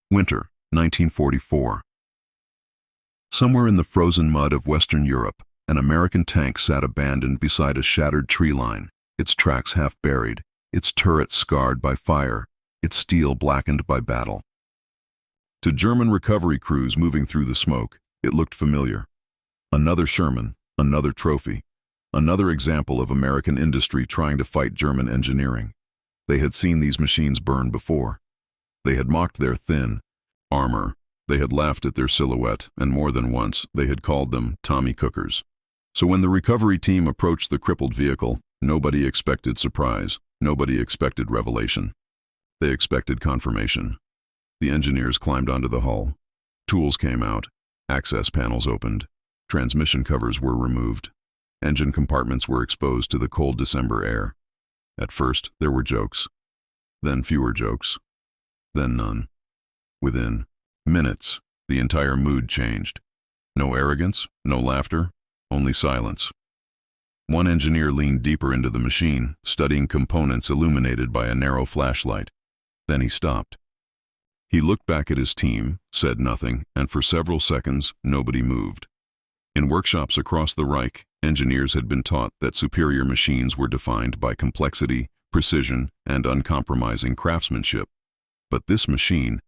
Winter, 1944. Somewhere in the frozen mud of Western Europe, an American tank sat abandoned beside a shattered tree line, its tracks half buried, its turret scarred by fire, its steel blackened by battle. To German recovery crews moving through the smoke, it looked familiar. Another Sherman, another trophy, another example of American industry trying to fight German engineering. They had seen these machines burn before. They had mocked their thin armor. They had laughed at their silhouette, and more than once they had called them Tommy Cookers. So when the recovery team approached the crippled vehicle, nobody expected surprise. Nobody expected revelation. They expected confirmation. The engineers climbed onto the hull. Tools came out. Access panels opened. Transmission covers were removed. Engine compartments were exposed to the cold December air. At first, there were jokes. Then fewer jokes. Then none. Within minutes, the entire mood changed. No arrogance, no laughter, only silence. One engineer leaned deeper into the machine, studying components illuminated by a narrow flashlight. Then he stopped. He looked back at his team, said nothing, and for several seconds, nobody moved. In workshops across the Reich, engineers had been taught that superior machines were defined by complexity, precision, and uncompromising craftsmanship. But this machine,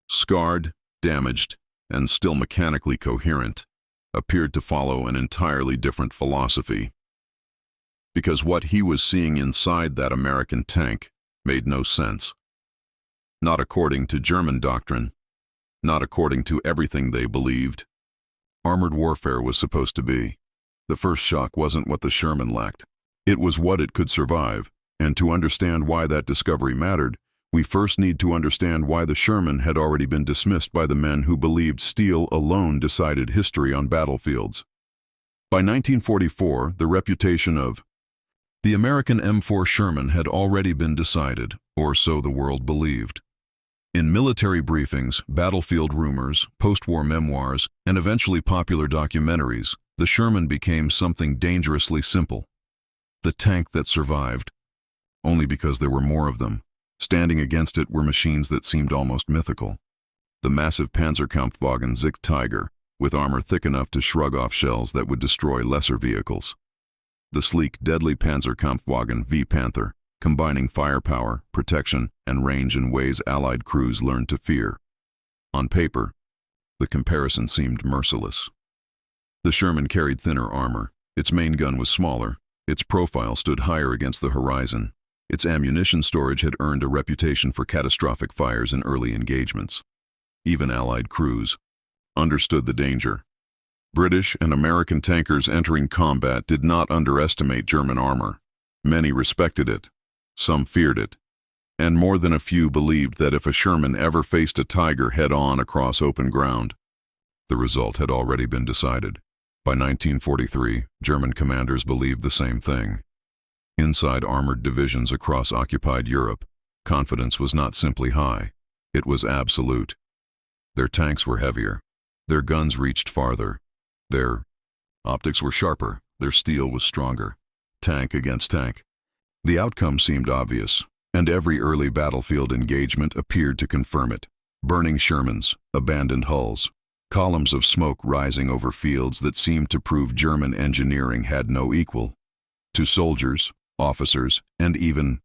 scarred, damaged, and still mechanically coherent, appeared to follow an entirely different philosophy. Because what he was seeing inside that American tank made no sense. Not according to German doctrine, not according to everything they believed. Armored warfare was supposed to be. The first shock wasn't what the Sherman lacked. It was what it could survive, and to understand why that discovery mattered, we first need to understand why the Sherman had already been dismissed by the men who believed steel alone decided history on battlefields. By 1944, the reputation of the American M4 Sherman had already been decided, or so the world believed. In military briefings, battlefield rumors, post-war memoirs, and eventually popular documentaries, the Sherman became something dangerously simple. The tank that survived. Only because there were more of them. Standing against it were machines that seemed almost mythical. The massive Panzerkampfwagen Zig Tiger, with armor thick enough to shrug off shells that would destroy lesser vehicles. The sleek, deadly Panzerkampfwagen V Panther, combining firepower, protection, and range in ways Allied crews learned to fear. On paper, the comparison seemed merciless. The Sherman carried thinner armor. Its main gun was smaller. Its profile stood higher against the horizon. Its ammunition storage had earned a reputation for catastrophic fires in early engagements. Even Allied crews understood the danger. British and American tankers entering combat did not underestimate German armor. Many respected it. Some feared it. And more than a few believed that if a Sherman ever faced a Tiger head-on across open ground, the result had already been decided. By 1943, German commanders believed the same thing. Inside armored divisions across occupied Europe, confidence was not simply high, it was absolute. Their tanks were heavier. Their guns reached farther. Their optics were sharper. Their steel was stronger. Tank against tank. The outcome seemed obvious, and every early battlefield engagement appeared to confirm it. Burning Shermans, abandoned hulls, columns of smoke rising over fields that seemed to prove German engineering had no equal. To soldiers, officers, and even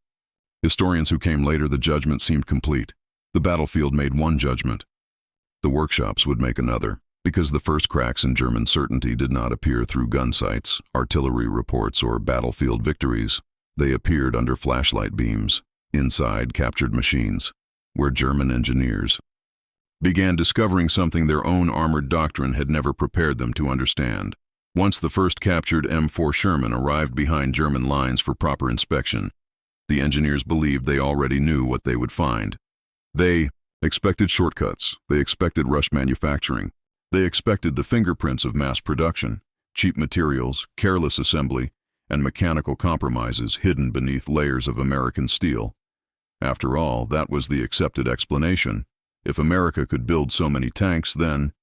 historians who came later, the judgment seemed complete. The battlefield made one judgment. The workshops would make another, because the first cracks in German certainty did not appear through gun sights, artillery reports, or battlefield victories. They appeared under flashlight beams, inside captured machines, where German engineers began discovering something their own armored doctrine had never prepared them to understand. Once the first captured M4 Sherman arrived behind German lines for proper inspection, the engineers believed they already knew what they would find. They expected shortcuts. They expected rush manufacturing. They expected the fingerprints of mass production, cheap materials, careless assembly, and mechanical compromises hidden beneath layers of American steel. After all, that was the accepted explanation. If America could build so many tanks, then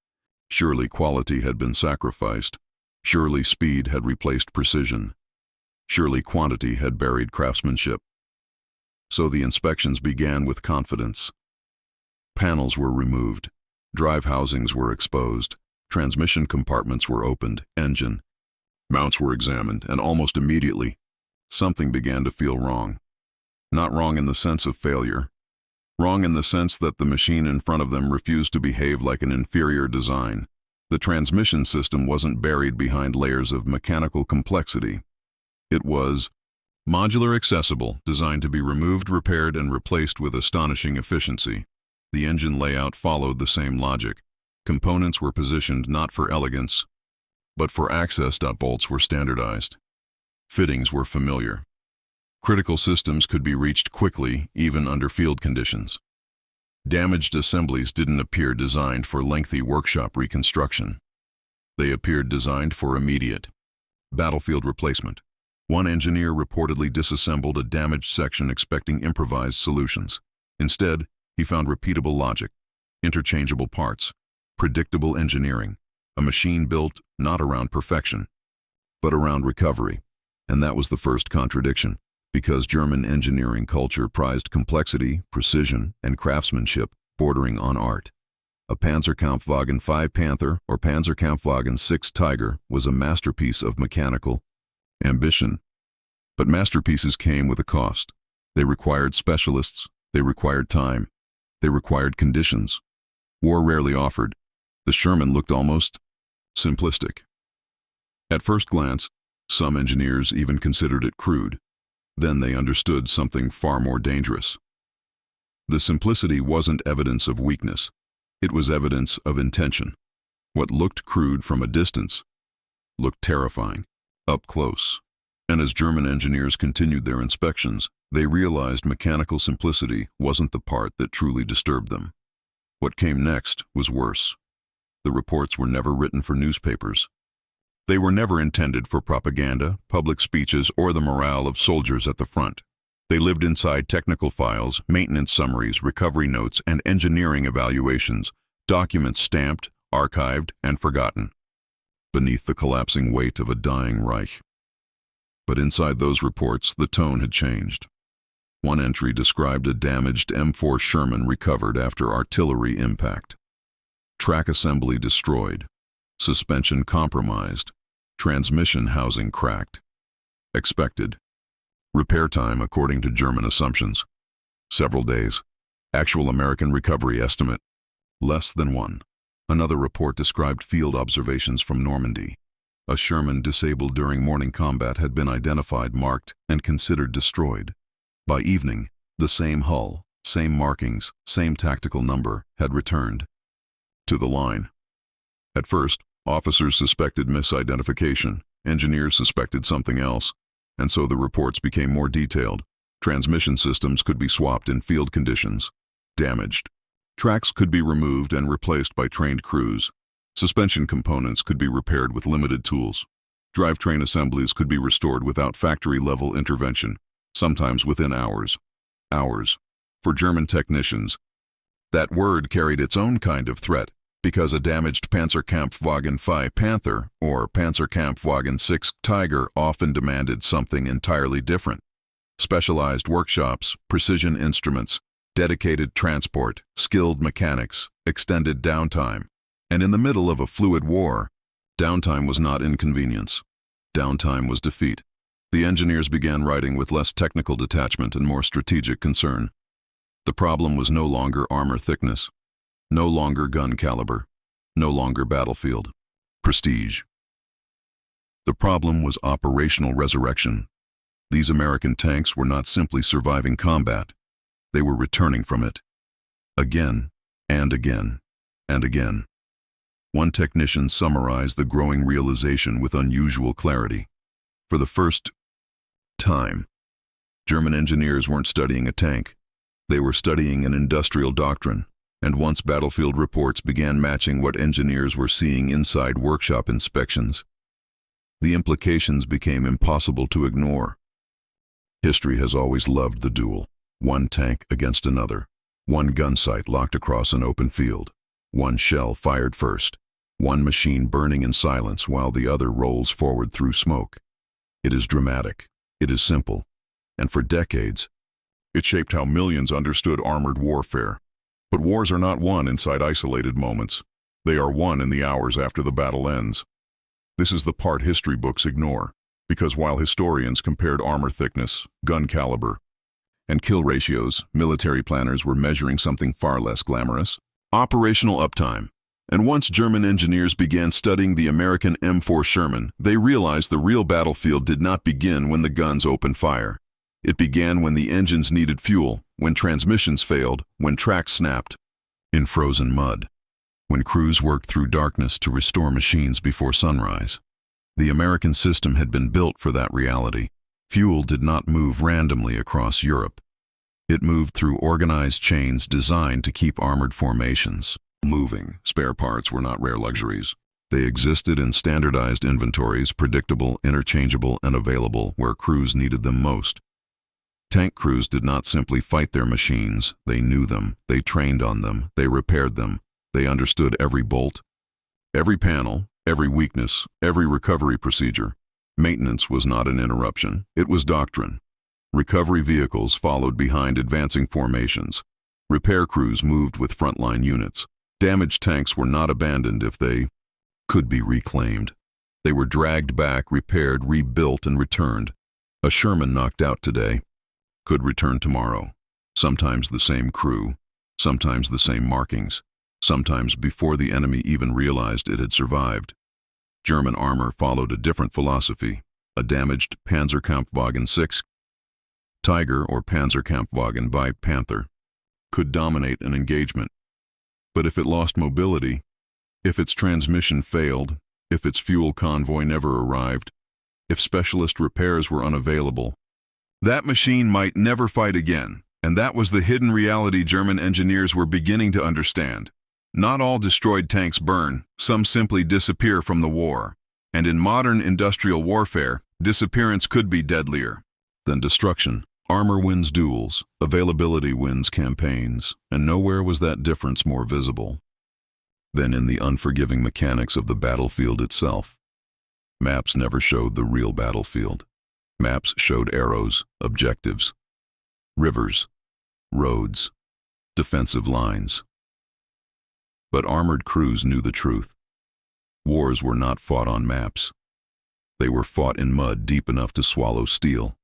surely quality had been sacrificed. Surely speed had replaced precision. Surely quantity had buried craftsmanship. So the inspections began with confidence. Panels were removed. Drive housings were exposed. Transmission compartments were opened. Engine mounts were examined, and almost immediately, something began to feel wrong. Not wrong in the sense of failure. Wrong in the sense that the machine in front of them refused to behave like an inferior design. The transmission system wasn't buried behind layers of mechanical complexity. It was modular, accessible, designed to be removed, repaired, and replaced with astonishing efficiency. The engine layout followed the same logic. Components were positioned not for elegance, but for access. Bolts were standardized. Fittings were familiar. Critical systems could be reached quickly, even under field conditions. Damaged assemblies didn't appear designed for lengthy workshop reconstruction. They appeared designed for immediate battlefield replacement. One engineer reportedly disassembled a damaged section expecting improvised solutions. Instead, he found repeatable logic, interchangeable parts, predictable engineering, a machine built not around perfection, but around recovery. And that was the first contradiction, because German engineering culture prized complexity, precision, and craftsmanship bordering on art. A Panzerkampfwagen 5 Panther or Panzerkampfwagen 6 Tiger was a masterpiece of mechanical ambition. But masterpieces came with a cost. They required specialists, they required time, they required conditions. War rarely offered. The Sherman looked almost simplistic. At first glance, some engineers even considered it crude. Then they understood something far more dangerous. The simplicity wasn't evidence of weakness. It was evidence of intention. What looked crude from a distance looked terrifying up close. And as German engineers continued their inspections, they realized mechanical simplicity wasn't the part that truly disturbed them. What came next was worse. The reports were never written for newspapers. They were never intended for propaganda, public speeches, or the morale of soldiers at the front. They lived inside technical files, maintenance summaries, recovery notes, and engineering evaluations, documents stamped, archived, and forgotten, beneath the collapsing weight of a dying Reich. But inside those reports, the tone had changed. One entry described a damaged M4 Sherman recovered after artillery impact. Track assembly destroyed. Suspension compromised. Transmission housing cracked. Expected. Repair time, according to German assumptions, several days. Actual American recovery estimate, less than one. Another report described field observations from Normandy. A Sherman disabled during morning combat had been identified, marked, and considered destroyed. By evening, the same hull, same markings, same tactical number had returned to the line. At first, officers suspected misidentification, engineers suspected something else, and so the reports became more detailed. Transmission systems could be swapped in field conditions. Damaged. Tracks could be removed and replaced by trained crews. Suspension components could be repaired with limited tools. Drivetrain assemblies could be restored without factory-level intervention, sometimes within hours. Hours. For German technicians, that word carried its own kind of threat, because a damaged Panzerkampfwagen 5 Panther or Panzerkampfwagen 6 Tiger often demanded something entirely different. Specialized workshops, precision instruments, dedicated transport, skilled mechanics, extended downtime. And in the middle of a fluid war, downtime was not inconvenience. Downtime was defeat. The engineers began writing with less technical detachment and more strategic concern. The problem was no longer armor thickness, no longer gun caliber, no longer battlefield prestige. The problem was operational resurrection. These American tanks were not simply surviving combat. They were returning from it. Again, and again, and again. One technician summarized the growing realization with unusual clarity. For the first time, German engineers weren't studying a tank. They were studying an industrial doctrine. And once battlefield reports began matching what engineers were seeing inside workshop inspections, the implications became impossible to ignore. History has always loved the duel. One tank against another. One gun sight locked across an open field. One shell fired first. One machine burning in silence while the other rolls forward through smoke. It is dramatic. It is simple. And for decades, it shaped how millions understood armored warfare. But wars are not won inside isolated moments. They are won in the hours after the battle ends. This is the part history books ignore, because while historians compared armor thickness, gun caliber, and kill ratios, military planners were measuring something far less glamorous: operational uptime. And once German engineers began studying the American M4 Sherman, they realized the real battlefield did not begin when the guns opened fire. It began when the engines needed fuel, when transmissions failed, when tracks snapped. In frozen mud. When crews worked through darkness to restore machines before sunrise. The American system had been built for that reality. Fuel did not move randomly across Europe. It moved through organized chains designed to keep armored formations moving. Spare parts were not rare luxuries. They existed in standardized inventories, predictable, interchangeable, and available where crews needed them most. Tank crews did not simply fight their machines. They knew them, they trained on them, they repaired them. They understood every bolt, every panel, every weakness, every recovery procedure. Maintenance was not an interruption, it was doctrine. Recovery vehicles followed behind advancing formations. Repair crews moved with frontline units. Damaged tanks were not abandoned if they could be reclaimed. They were dragged back, repaired, rebuilt, and returned. A Sherman knocked out today could return tomorrow. Sometimes the same crew, sometimes the same markings, sometimes before the enemy even realized it had survived. German armor followed a different philosophy. A damaged Panzerkampfwagen 6 Tiger or Panzerkampfwagen by Panther could dominate an engagement. But if it lost mobility, if its transmission failed, if its fuel convoy never arrived, if specialist repairs were unavailable, that machine might never fight again. And that was the hidden reality German engineers were beginning to understand. Not all destroyed tanks burn, some simply disappear from the war. And in modern industrial warfare, disappearance could be deadlier than destruction. Armor wins duels, availability wins campaigns, and nowhere was that difference more visible than in the unforgiving mechanics of the battlefield itself. Maps never showed the real battlefield. Maps showed arrows, objectives, rivers, roads, defensive lines. But armored crews knew the truth. Wars were not fought on maps. They were fought in mud deep enough to swallow steel.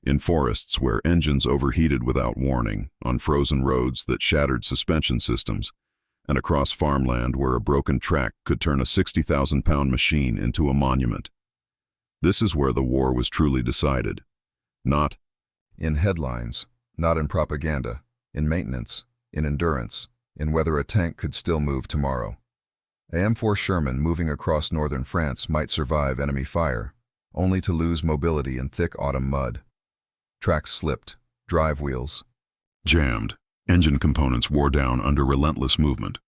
In forests where engines overheated without warning, on frozen roads that shattered suspension systems, and across farmland where a broken track could turn a 60,000-pound machine into a monument. This is where the war was truly decided. Not in headlines, not in propaganda, in maintenance, in endurance, in whether a tank could still move tomorrow. A M4 Sherman moving across northern France might survive enemy fire, only to lose mobility in thick autumn mud. Tracks slipped, drive wheels jammed, engine components wore down under relentless movement.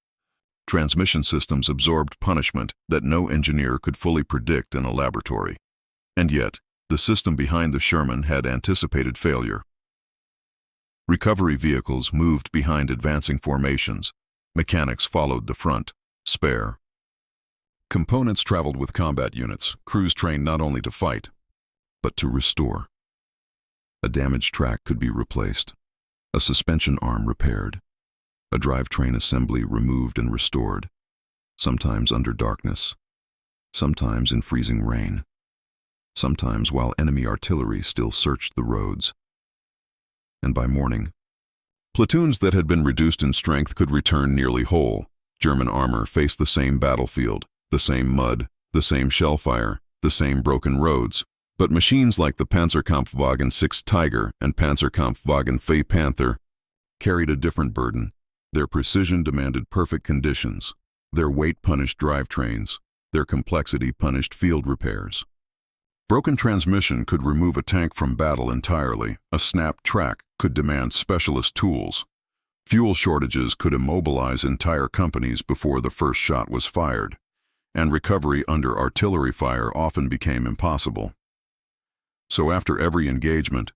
Transmission systems absorbed punishment that no engineer could fully predict in a laboratory. And yet, the system behind the Sherman had anticipated failure. Recovery vehicles moved behind advancing formations. Mechanics followed the front, spare. Components traveled with combat units, crews trained not only to fight, but to restore. A damaged track could be replaced, a suspension arm repaired, a drivetrain assembly removed and restored, sometimes under darkness, sometimes in freezing rain, sometimes while enemy artillery still searched the roads. And by morning, platoons that had been reduced in strength could return nearly whole. German armor faced the same battlefield, the same mud, the same shell fire, the same broken roads. But machines like the Panzerkampfwagen 6 Tiger and Panzerkampfwagen 5 Panther carried a different burden. Their precision demanded perfect conditions. Their weight punished drivetrains. Their complexity punished field repairs. Broken transmission could remove a tank from battle entirely. A snapped track could demand specialist tools. Fuel shortages could immobilize entire companies before the first shot was fired. And recovery under artillery fire often became impossible. So after every engagement,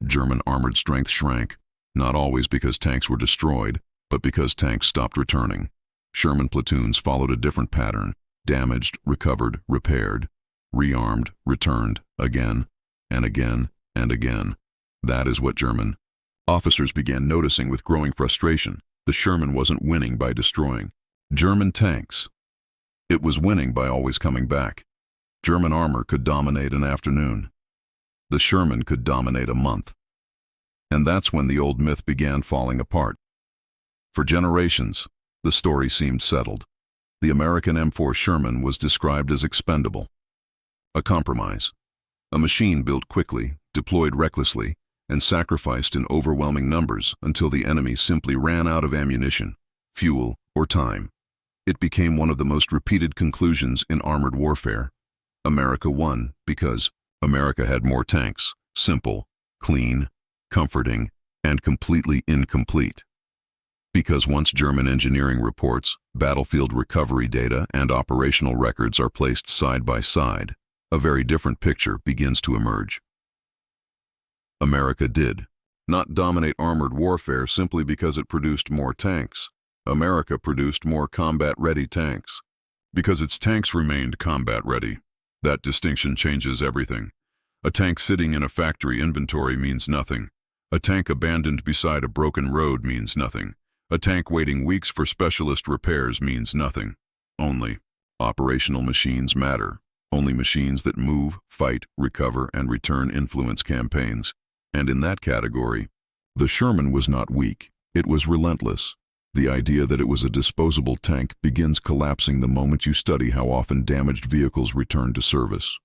German armored strength shrank, not always because tanks were destroyed, but because tanks stopped returning. Sherman platoons followed a different pattern: damaged, recovered, repaired, rearmed, returned, again, and again, and again. That is what German officers began noticing with growing frustration. The Sherman wasn't winning by destroying German tanks. It was winning by always coming back. German armor could dominate an afternoon. The Sherman could dominate a month. And that's when the old myth began falling apart. For generations, the story seemed settled. The American M4 Sherman was described as expendable. A compromise. A machine built quickly, deployed recklessly, and sacrificed in overwhelming numbers until the enemy simply ran out of ammunition, fuel, or time. It became one of the most repeated conclusions in armored warfare. America won because America had more tanks, simple, clean, comforting, and completely incomplete. Because once German engineering reports, battlefield recovery data, and operational records are placed side by side, a very different picture begins to emerge. America did not dominate armored warfare simply because it produced more tanks. America produced more combat-ready tanks. Because its tanks remained combat-ready, that distinction changes everything. A tank sitting in a factory inventory means nothing. A tank abandoned beside a broken road means nothing. A tank waiting weeks for specialist repairs means nothing. Only operational machines matter. Only machines that move, fight, recover, and return influence campaigns. And in that category, the Sherman was not weak. It was relentless. The idea that it was a disposable tank begins collapsing the moment you study how often damaged vehicles return to service.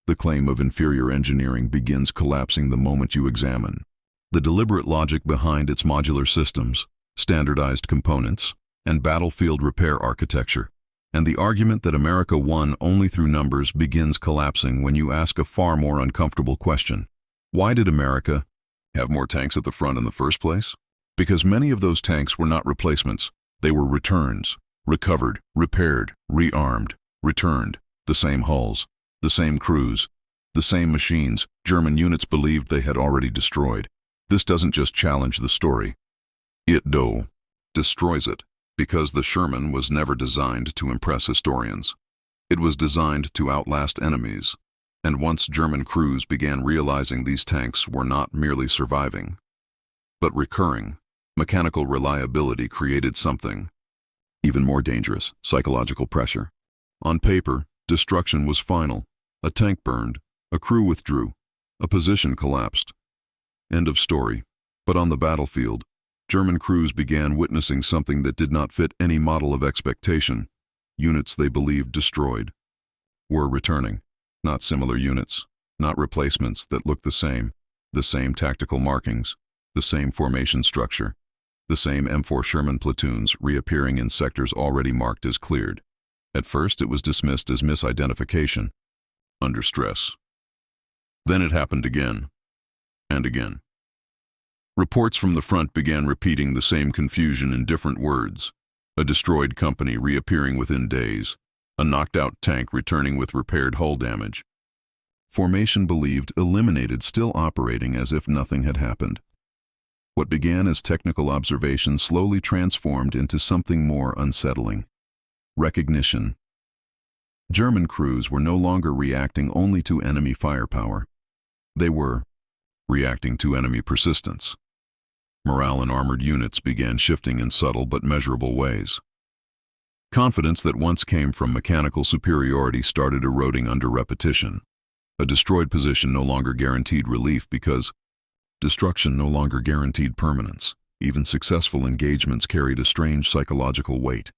The claim of inferior engineering begins collapsing the moment you examine the deliberate logic behind its modular systems, standardized components, and battlefield repair architecture. And the argument that America won only through numbers begins collapsing when you ask a far more uncomfortable question. Why did America have more tanks at the front in the first place? Because many of those tanks were not replacements. They were returns, recovered, repaired, rearmed, returned, the same hulls, the same crews, the same machines German units believed they had already destroyed. This doesn't just challenge the story. It destroys it, because the Sherman was never designed to impress historians. It was designed to outlast enemies. And once German crews began realizing these tanks were not merely surviving, but recurring, mechanical reliability created something even more dangerous: psychological pressure. On paper, destruction was final. A tank burned, a crew withdrew, a position collapsed. End of story. But on the battlefield, German crews began witnessing something that did not fit any model of expectation. Units they believed destroyed were returning. Not similar units, not replacements that looked the same tactical markings, the same formation structure, the same M4 Sherman platoons reappearing in sectors already marked as cleared. At first it was dismissed as misidentification, under stress. Then it happened again, and again. Reports from the front began repeating the same confusion in different words. A destroyed company reappearing within days. A knocked-out tank returning with repaired hull damage. Formation believed eliminated still operating as if nothing had happened. What began as technical observation slowly transformed into something more unsettling. Recognition. German crews were no longer reacting only to enemy firepower. They were reacting to enemy persistence. Morale in armored units began shifting in subtle but measurable ways. Confidence that once came from mechanical superiority started eroding under repetition. A destroyed position no longer guaranteed relief because destruction no longer guaranteed permanence. Even successful engagements carried a strange psychological weight.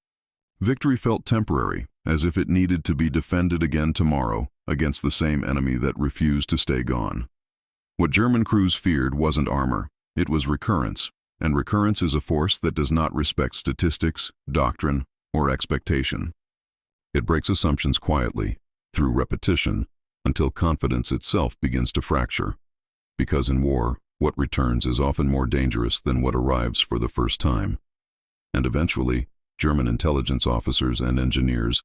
Victory felt temporary, as if it needed to be defended again tomorrow against the same enemy that refused to stay gone. What German crews feared wasn't armor, it was recurrence, and recurrence is a force that does not respect statistics, doctrine, or expectation. It breaks assumptions quietly, through repetition, until confidence itself begins to fracture. Because in war, what returns is often more dangerous than what arrives for the first time. And eventually, German intelligence officers and engineers,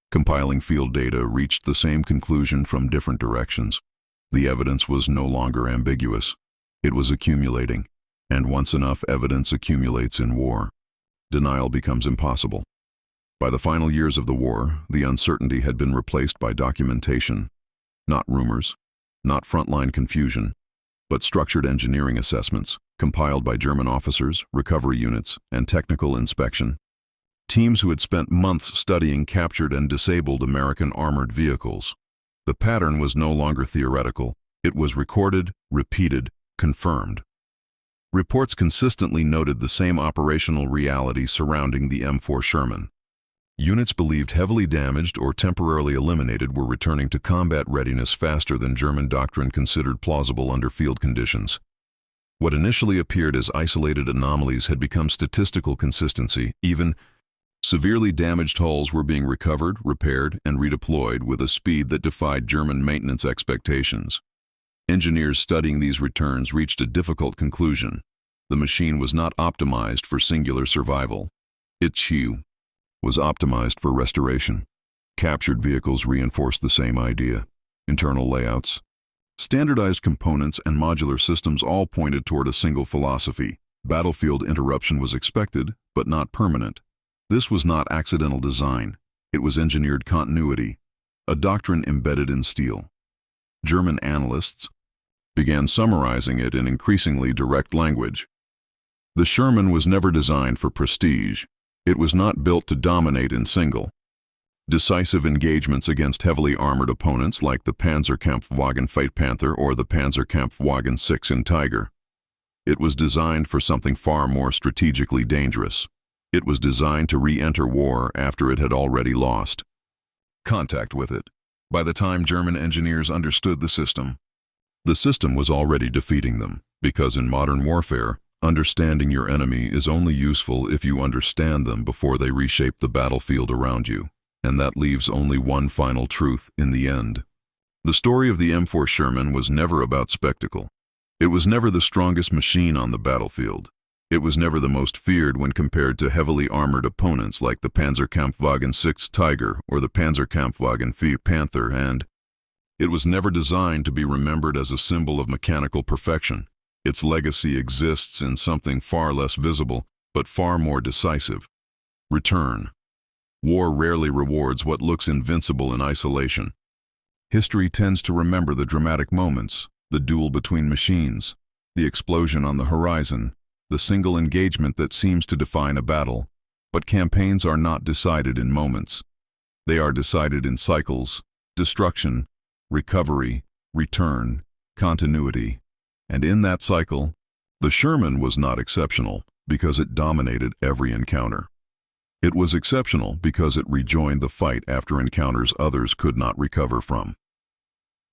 compiling field data, reached the same conclusion from different directions. The evidence was no longer ambiguous. It was accumulating, and once enough evidence accumulates in war, denial becomes impossible. By the final years of the war, the uncertainty had been replaced by documentation. Not rumors, not frontline confusion, but structured engineering assessments, compiled by German officers, recovery units, and technical inspection. Teams who had spent months studying captured and disabled American armored vehicles. The pattern was no longer theoretical. It was recorded, repeated, confirmed. Reports consistently noted the same operational reality surrounding the M4 Sherman. Units believed heavily damaged or temporarily eliminated were returning to combat readiness faster than German doctrine considered plausible under field conditions. What initially appeared as isolated anomalies had become statistical consistency. Even severely damaged hulls were being recovered, repaired, and redeployed with a speed that defied German maintenance expectations. Engineers studying these returns reached a difficult conclusion. The machine was not optimized for singular survival. Its hue was optimized for restoration. Captured vehicles reinforced the same idea. Internal layouts, standardized components, and modular systems all pointed toward a single philosophy. Battlefield interruption was expected, but not permanent. This was not accidental design. It was engineered continuity, a doctrine embedded in steel. German analysts began summarizing it in increasingly direct language. The Sherman was never designed for prestige. It was not built to dominate in single, decisive engagements against heavily armored opponents like the Panzerkampfwagen Panther or the Panzerkampfwagen 6 in Tiger. It was designed for something far more strategically dangerous. It was designed to re-enter war after it had already lost contact with it. By the time German engineers understood the system was already defeating them, because in modern warfare, understanding your enemy is only useful if you understand them before they reshape the battlefield around you, and that leaves only one final truth in the end. The story of the M4 Sherman was never about spectacle. It was never the strongest machine on the battlefield. It was never the most feared when compared to heavily armored opponents like the Panzerkampfwagen 6 Tiger or the Panzerkampfwagen 5 Panther, and it was never designed to be remembered as a symbol of mechanical perfection. Its legacy exists in something far less visible, but far more decisive: return. War rarely rewards what looks invincible in isolation. History tends to remember the dramatic moments, the duel between machines, the explosion on the horizon, the single engagement that seems to define a battle. But campaigns are not decided in moments. They are decided in cycles: destruction, recovery, return, continuity. And in that cycle, the Sherman was not exceptional because it dominated every encounter. It was exceptional because it rejoined the fight after encounters others could not recover from.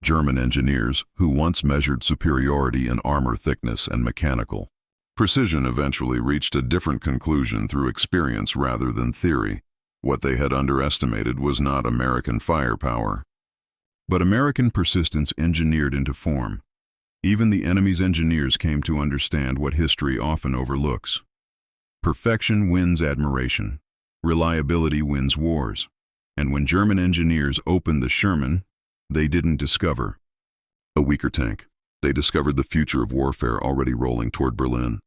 German engineers, who once measured superiority in armor thickness and mechanical precision, eventually reached a different conclusion through experience rather than theory. What they had underestimated was not American firepower, but American persistence engineered into form. Even the enemy's engineers came to understand what history often overlooks. Perfection wins admiration. Reliability wins wars. And when German engineers opened the Sherman, they didn't discover a weaker tank. They discovered the future of warfare already rolling toward Berlin.